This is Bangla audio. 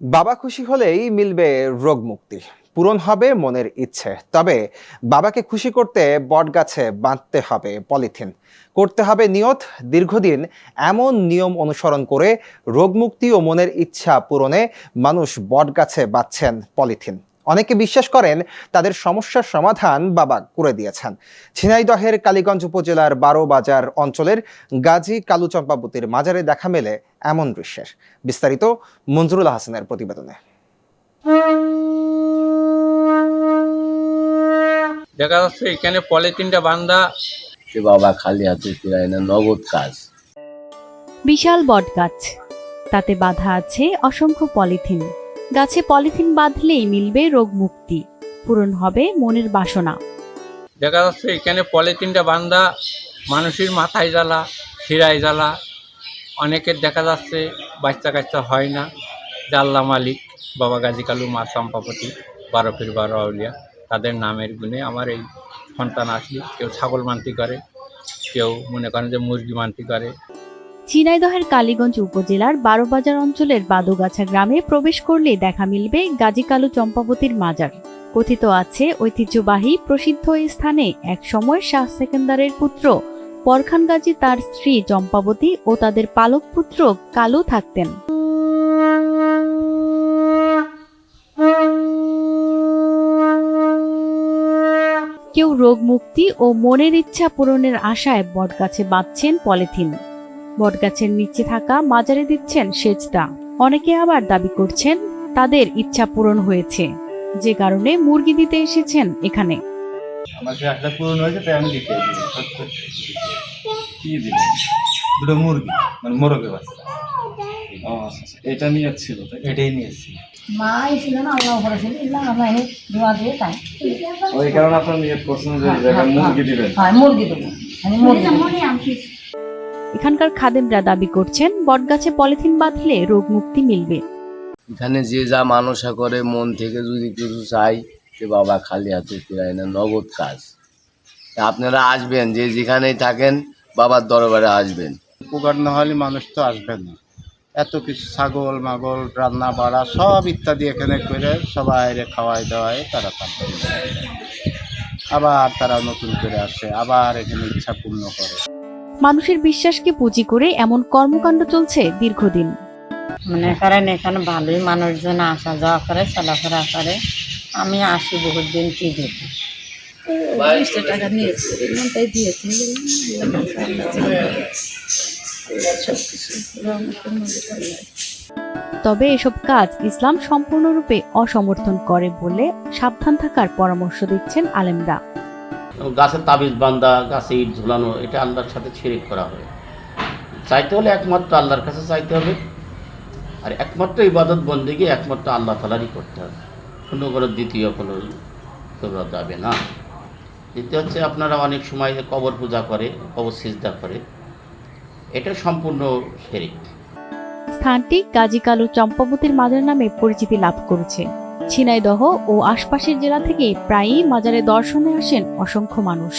বাবা খুশি হলেই মিলবে রোগ মুক্তি, পূরণ হবে মনের ইচ্ছে। তবে বাবাকে খুশি করতে বটগাছে বাঁধতে হবে পলিথিন, করতে হবে নিয়ত দীর্ঘদিন। এমন নিয়ম অনুসরণ করে রোগ মুক্তি ও মনের ইচ্ছা পূরণে মানুষ বটগাছে বাঁধছেন পলিথিন। অনেকে বিশ্বাস করেন তাদের সমস্যার সমাধান বাবা করে দিয়েছেন। ঝিনাইদহের কালীগঞ্জ উপজেলার 12 বাজার অঞ্চলের গাজী কালু চম্পাবতীর মাজারে দেখা মেলে এমন দৃশ্যের। বিস্তারিত মঞ্জুরুল হাসানের প্রতিবেদনে। দেখা যাচ্ছে এখানে পলিথিনটা বান্ধা, সে বাবা খালি হাতে ফিরায় না, নগদ কাজ। বিশাল বটগাছ, তাতে বাঁধা আছে অসংখ্য পলিথিন। গাছে পলিথিন বাঁধলেই মিলবে রোগ মুক্তি, পূরণ হবে মনের বাসনা। দেখা যাচ্ছে এখানে পলিথিনটা বান্ধা মানুষের মাথায় জ্বালা, শিরায় জ্বালা, অনেকের দেখা যাচ্ছে বাচ্চা কাচ্চা হয় না। যে আল্লাহ মালিক বাবা গাজী কালু মা চম্পাবতী 12 পীর 12 আউলিয়া, তাদের নামের গুণে আমার এই সন্তান আসলে কেউ ছাগল মানতি করে, কেউ মনে করেন যে মুরগি মানতি করে। ঝিনাইদহের কালীগঞ্জ উপজেলার 12 বাজার অঞ্চলের বাদুগাছা গ্রামে প্রবেশ করলে দেখা মিলবে গাজী কালু চম্পাবতীর মাজার। কথিত আছে, ঐতিহ্যবাহী প্রসিদ্ধ এই স্থানে এক সময় শাহ সেকেন্দারের পুত্র পরখান গাজী তার স্ত্রী চম্পাবতী ও তাদের পালক পুত্র কালু থাকতেন। কেউ রোগ মুক্তি ও মনের ইচ্ছা পূরণের আশায় বটগাছে বাঁধছেন পলিথিন, বটগাছের নিচে থাকা মাজারে দিচ্ছেন সেজদা। অনেকে আবার দাবি করছেন তাদের ইচ্ছা পূরণ হয়েছে, যে কারণে মুরগি দিতে এসেছেন এখানে। আমাকে একটা পূরণ হয়েছে, তাই আমি দিতে কি দিলাম দুটো মুরগি, মানে মোরগে বাচ্চা। এটা নিয়ে ছিল, এটাই নিয়েছি। মা ছিল না, আল্লাহ করেছিল, আমরা এনে দোয়া দিয়ে তাই ওই কারণে আপনার নিয়ত করছেন যে মুরগি দিবেন। হ্যাঁ, মুরগি দেবো, মুরগি। এখানকার খাদেমরা দাবি করছেন বটগাছে পলিথিন বাঁধলে রোগ মুক্তি মিলবে। এখানে যে যা মানসা করে মন থেকে যদি কিছু চাই, সে বাবা খালি হাতে ফিরায় না, নগদ কাজ। তা আপনারা আসবেন, যে যেখানেই থাকেন বাবার দরবারে আসবেন। উপকার না হলে মানুষ তো আসবে না। এত কিছু ছাগল মাগল রান্না বাড়া সব ইত্যাদি এখানে করে সবাই খাওয়াই দাওয়ায় তারা তারপরে আবার তারা নতুন করে আসে, আবার এখানে ইচ্ছা পূর্ণ করে। মানুষের বিশ্বাসকে পুঁজি করে এমন কর্মকাণ্ড চলছে দীর্ঘদিন। মনে করেন এখানে ভালোই মানুষজন আসা যাওয়া করে, চলাফেরা করে। আমি আসি বহুত দিন, কি দেখি 20 টাকা নিয়েছি, তাই দিয়েছি। তবে এসব কাজ ইসলাম সম্পূর্ণরূপে অসমর্থন করে বলে সাবধান থাকার পরামর্শ দিচ্ছেন আলেমরা। গাছের তাবিজ বান্ধা, গাছে ইট ঝুলানো, এটা আল্লাহর সাথে শিরক করা হয়। চাইতে হলে একমাত্র আল্লাহর কাছে চাইতে হবে, আর একমাত্র ইবাদত বন্দেগী একমাত্র আল্লাহ তাআলারই করতে হবে। কোনো দ্বিতীয় কোনো করা যাবে না। দ্বিতীয় হচ্ছে, আপনারা অনেক সময় কবর পূজা করে, কবর সিজদা করে, এটা সম্পূর্ণ শিরক। স্থানটি গাজী কালু চম্পাবতীর মাজার নামে পরিচিতি লাভ করেছে। ঝিনাইদহ ও আশপাশের জেলা থেকে প্রায়ই মাজারে দর্শনে আসেন অসংখ্য মানুষ।